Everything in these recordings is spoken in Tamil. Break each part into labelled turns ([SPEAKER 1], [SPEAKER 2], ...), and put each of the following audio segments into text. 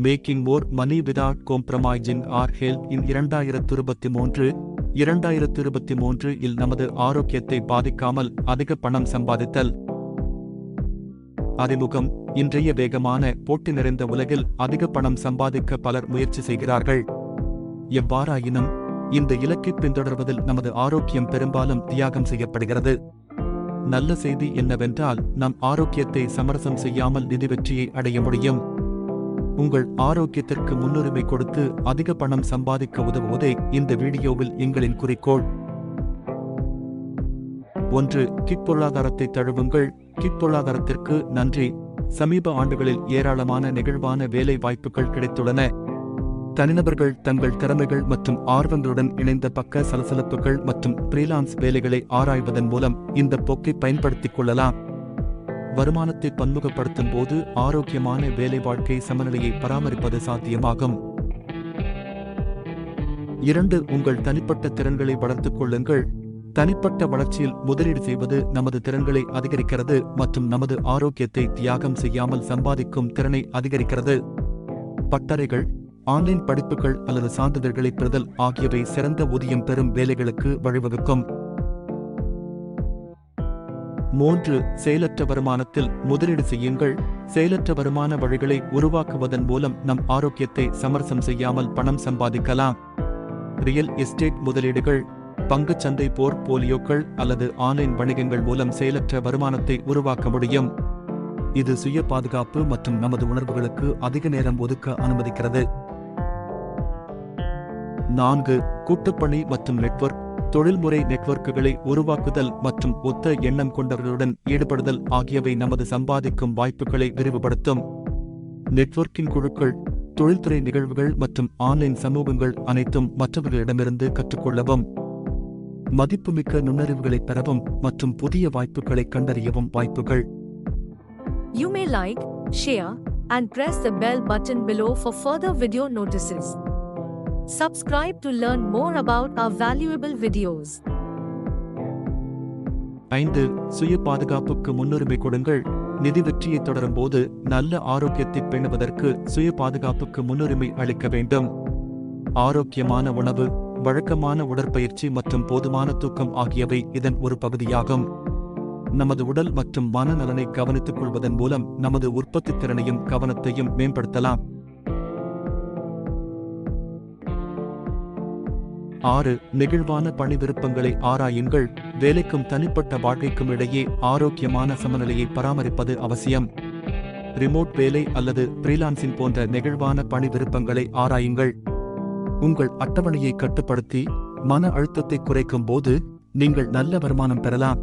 [SPEAKER 1] Making more money without compromising our health in 2023 இல் நமது ஆரோக்கியத்தை பாதிக்காமல் அதிக பணம் சம்பாதித்தல். அறிமுகம். இன்றைய வேகமான போட்டி நிறைந்த உலகில் அதிக பணம் சம்பாதிக்க பலர் முயற்சி செய்கிறார்கள். எவ்வாறாயினும் இந்த இலக்கை பின்தொடர்வதில் நமது ஆரோக்கியம் பெரும்பாலும் தியாகம் செய்யப்படுகிறது. நல்ல செய்தி என்னவென்றால் நம் ஆரோக்கியத்தை சமரசம் செய்யாமல் நிதி வெற்றியை அடைய முடியும். உங்கள் ஆரோக்கியத்திற்கு முன்னுரிமை கொடுத்து அதிக பணம் சம்பாதிக்க உதவுவதே இந்த வீடியோவில் எங்களின் குறிக்கோள். 1. கிக் பொருளாதாரத்தை தழுவுங்கள். கிக் பொருளாதாரத்திற்கு நன்றி. சமீப ஆண்டுகளில் ஏராளமான நெகிழ்வான வேலை வாய்ப்புகள் கிடைத்துள்ளன. தனிநபர்கள் தங்கள் திறமைகள் மற்றும் ஆர்வங்களுடன் இணைந்த பக்க சலசலப்புகள் மற்றும் ஃப்ரீலான்ஸ் வேலைகளை ஆராய்வதன் மூலம் இந்த போக்கை பயன்படுத்திக் கொள்ளலாம். வருமானத்தை பன்முகப்படுத்தும் போது ஆரோக்கியமான வேலை வாழ்க்கை சமநிலையை பராமரிப்பது சாத்தியமாகும். 2. உங்கள் தனிப்பட்ட திறன்களை வளர்த்துக் கொள்ளுங்கள். தனிப்பட்ட வளர்ச்சியில் முதலீடு செய்வது நமது திறன்களை அதிகரிக்கிறது மற்றும் நமது ஆரோக்கியத்தை தியாகம் செய்யாமல் சம்பாதிக்கும் திறனை அதிகரிக்கிறது. பட்டறைகள், ஆன்லைன் படிப்புகள் அல்லது சான்றிதழ்களை பெறுதல் ஆகியவை சிறந்த ஊதியம் பெறும் வேலைகளுக்கு வழிவகுக்கும். 3. செயலற்ற வருமானத்தில் முதலீடு செய்யுங்கள். செயலற்ற வருமான வழிகளை உருவாக்குவதன் மூலம் நம் ஆரோக்கியத்தை சமரசம் செய்யாமல் பணம் சம்பாதிக்கலாம். ரியல் எஸ்டேட் முதலீடுகள், பங்குச்சந்தை போர்ட்போலியோக்கள் அல்லது ஆன்லைன் வணிகங்கள் மூலம் செயலற்ற வருமானத்தை உருவாக்க முடியும். இது சுய பாதுகாப்பு மற்றும் நமது உணர்வுகளுக்கு அதிக நேரம் ஒதுக்க அனுமதிக்கிறது. 4. கூட்டுப்பணி மற்றும் நெட்வொர்க். தொழில்முறை நெட்வொர்க்குகளை உருவாக்குதல் மற்றும் ஒத்த எண்ணம் கொண்டவர்களுடன் ஈடுபடுதல் ஆகியவை நமது சம்பாதிக்கும் வாய்ப்புகளை விரிவுபடுத்தும். நெட்வொர்க்கிங் குழுக்கள், தொழில்துறை நிகழ்வுகள் மற்றும் ஆன்லைன் சமூகங்கள் அனைத்தும் மற்றவர்களிடமிருந்து கற்றுக்கொள்ளவும், மதிப்புமிக்க நுண்ணறிவுகளை பெறவும் மற்றும் புதிய வாய்ப்புகளை கண்டறியவும் வாய்ப்புகள்.
[SPEAKER 2] You may like, share, and press the bell button below for further video notices. Subscribe to learn more about our valuable videos.
[SPEAKER 1] 5. சுய பாதுகாப்புக்கு முன்னுரிமை கொடுங்கள். நிதி வெற்றியை தொடரும் போது நல்ல ஆரோக்கியத்தை பேணுவதற்கு சுய பாதுகாப்புக்கு முன்னுரிமை அளிக்க வேண்டும். ஆரோக்கியமான உணவு, வழக்கமான உடற்பயிற்சி மற்றும் போதுமான தூக்கம் ஆகியவை இதன் ஒரு பகுதியாகும். நமது உடல் மற்றும் மனநலனை கவனித்துக் கொள்வதன் மூலம் நமது உற்பத்தி திறனையும் கவனத்தையும் மேம்படுத்தலாம். 6. நெகிழ்வான பணி விருப்பங்களை ஆராயுங்கள். வேலைக்கும் தனிப்பட்ட வாழ்க்கைக்கும் இடையே ஆரோக்கியமான சமநிலையை பராமரிப்பது அவசியம். ரிமோட் வேலை அல்லது ஃப்ரீலான்சிங் போன்ற நெகிழ்வான பணி விருப்பங்களை ஆராயுங்கள். உங்கள் அட்டவணையை கட்டுப்படுத்தி மன அழுத்தத்தை குறைக்கும் போது நீங்கள் நல்ல வருமானம் பெறலாம்.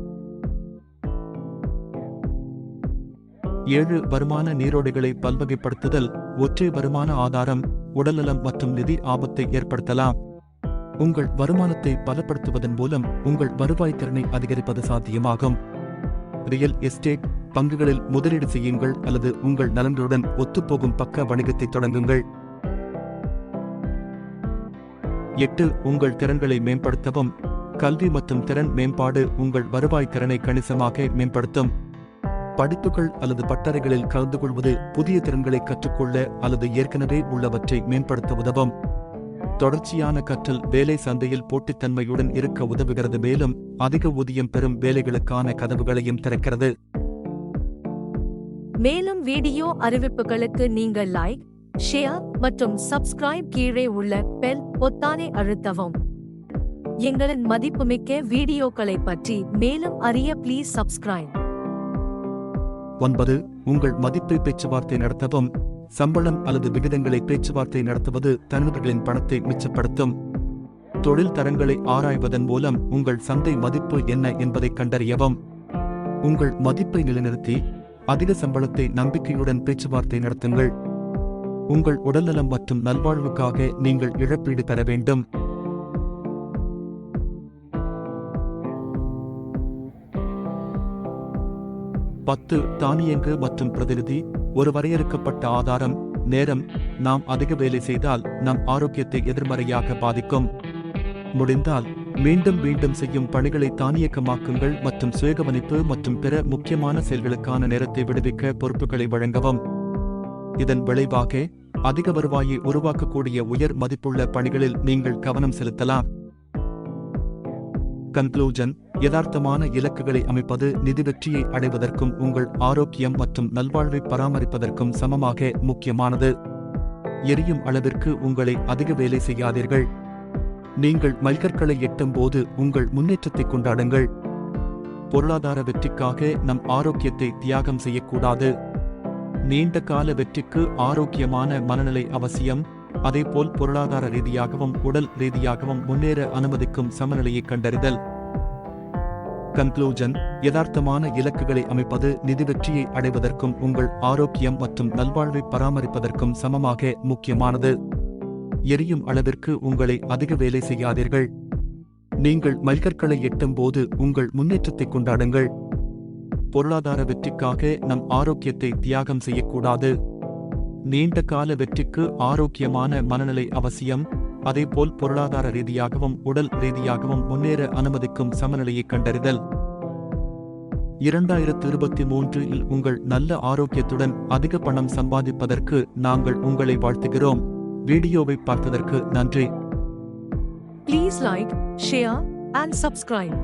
[SPEAKER 1] 7. வருமான நீரோடைகளை பல்வகைப்படுத்துதல். ஒற்றை வருமான ஆதாரம் உடல்நலம் மற்றும் நிதி ஆபத்தை ஏற்படுத்தலாம். உங்கள் வருமானத்தை பலப்படுத்துவதன் மூலம் உங்கள் வருவாய் திறனை அதிகரிப்பது சாத்தியமாகும். ரியல் எஸ்டேட் பங்குகளில் முதலீடு செய்யுங்கள் அல்லது உங்கள் நலன்களுடன் ஒத்துப்போகும் பக்க வணிகத்தை தொடங்குங்கள். 8. உங்கள் திறன்களை மேம்படுத்தவும். கல்வி மற்றும் திறன் மேம்பாடு உங்கள் வருவாய் திறனை கணிசமாக மேம்படுத்தும். படிப்புகள் அல்லது பட்டறைகளில் கலந்து கொள்வது புதிய திறன்களை கற்றுக்கொள்ள அல்லது ஏற்கனவே உள்ளவற்றை மேம்படுத்த உதவும். தொடர்ச்சியான கற்றல் வேலை சந்தையில் போட்டித்தன்மையுடன் இருக்க உதவுகிறது, மேலும் அதிக ஊதியம் பெறும் வேலைகளுக்கான கதவுகளையும் திறக்கிறது.
[SPEAKER 2] மேலும் வீடியோ அறிவிப்புகளுக்கு நீங்கள் லைக், ஷேர் மற்றும் சப்ஸ்கிரைப் கீழே உள்ள பெல் பொத்தானை அழுத்தவும். எங்களின் மதிப்புமிக்க வீடியோக்களை பற்றி மேலும் அறிய ப்ளீஸ் சப்ஸ்கிரைப்.
[SPEAKER 1] 9. உங்கள் மதிப்பை பேச்சுவார்த்தை நடத்தவும். சம்பளம் அல்லது விகிதங்களை பேச்சுவார்த்தை நடத்துவது தனிநபர்களின் பணத்தை மிச்சப்படுத்தும். தொழில் தரங்களை ஆராய்வதன் மூலம் உங்கள் சந்தை மதிப்பு என்ன என்பதை கண்டறியவும். உங்கள் மதிப்பை நிலைநிறுத்தி அதிக சம்பளத்தை நம்பிக்கையுடன் பேச்சுவார்த்தை நடத்துங்கள். உங்கள் உடல்நலம் மற்றும் நல்வாழ்வுக்காக நீங்கள் இழப்பீடு பெற வேண்டும். 10. தானியங்கு மற்றும் பிரதிநிதி. ஒரு வரையறுக்கப்பட்ட ஆதாரம், நேரம். நாம் அதிக வேலை செய்தால் நம் ஆரோக்கியத்தை எதிர்மறையாக பாதிக்கும். முடிந்தால் மீண்டும் மீண்டும் செய்யும் பணிகளை தானியக்கமாக்குங்கள் மற்றும் சுயகவனிப்பு மற்றும் பிற முக்கியமான செயல்களுக்கான நேரத்தை விடுவிக்க பொறுப்புகளை வழங்கவும். இதன் விளைவாக அதிக வருவாயை உருவாக்கக்கூடிய உயர் மதிப்புள்ள பணிகளில் நீங்கள் கவனம் செலுத்தலாம். கன்க்ளூஜன்: யதார்த்தமான இலக்குகளை அமைப்பது நிதி வெற்றியை அடைவதற்கும் உங்கள் ஆரோக்கியம் மற்றும் நல்வாழ்வை பராமரிப்பதற்கும் சமமாக முக்கியமானது. எரியும் அளவிற்கு உங்களை அதிக வேலை செய்யாதீர்கள். நீங்கள் மைல்கற்களை எட்டும்போது உங்கள் முன்னேற்றத்தை கொண்டாடுங்கள். பொருளாதார வெற்றிக்காக நம் ஆரோக்கியத்தை தியாகம் செய்யக்கூடாது. நீண்ட கால வெற்றிக்கு ஆரோக்கியமான மனநிலை அவசியம். அதேபோல் பொருளாதார ரீதியாகவும் உடல் ரீதியாகவும் முன்னேற அனுமதிக்கும் சமநிலையை கண்டறிதல். கன்க்ளூஜன்: யதார்த்தமான இலக்குகளை அமைப்பது நிதி வெற்றியை அடைவதற்கும் உங்கள் ஆரோக்கியம் மற்றும் நல்வாழ்வை பராமரிப்பதற்கும் சமமாக முக்கியமானது. எரியும் அளவிற்கு உங்களை அதிக வேலை செய்யாதீர்கள். நீங்கள் மைல்கற்களை எட்டும்போது உங்கள் முன்னேற்றத்தை கொண்டாடுங்கள். பொருளாதார வெற்றிக்காக நம் ஆரோக்கியத்தை தியாகம் செய்யக்கூடாது. நீண்ட கால வெற்றிக்கு ஆரோக்கியமான மனநிலை அவசியம். அதேபோல் பொருளாதார ரீதியாகவும் உடல் ரீதியாகவும் முன்னேற அனுமதிக்கும் சமநிலையை கண்டறிதல். 2023 இல் உங்கள் நல்ல ஆரோக்கியத்துடன் அதிக பணம் சம்பாதிப்பதற்கு நாங்கள் உங்களை வாழ்த்துகிறோம். வீடியோவை பார்த்ததற்கு நன்றி.
[SPEAKER 2] Please like, share and subscribe.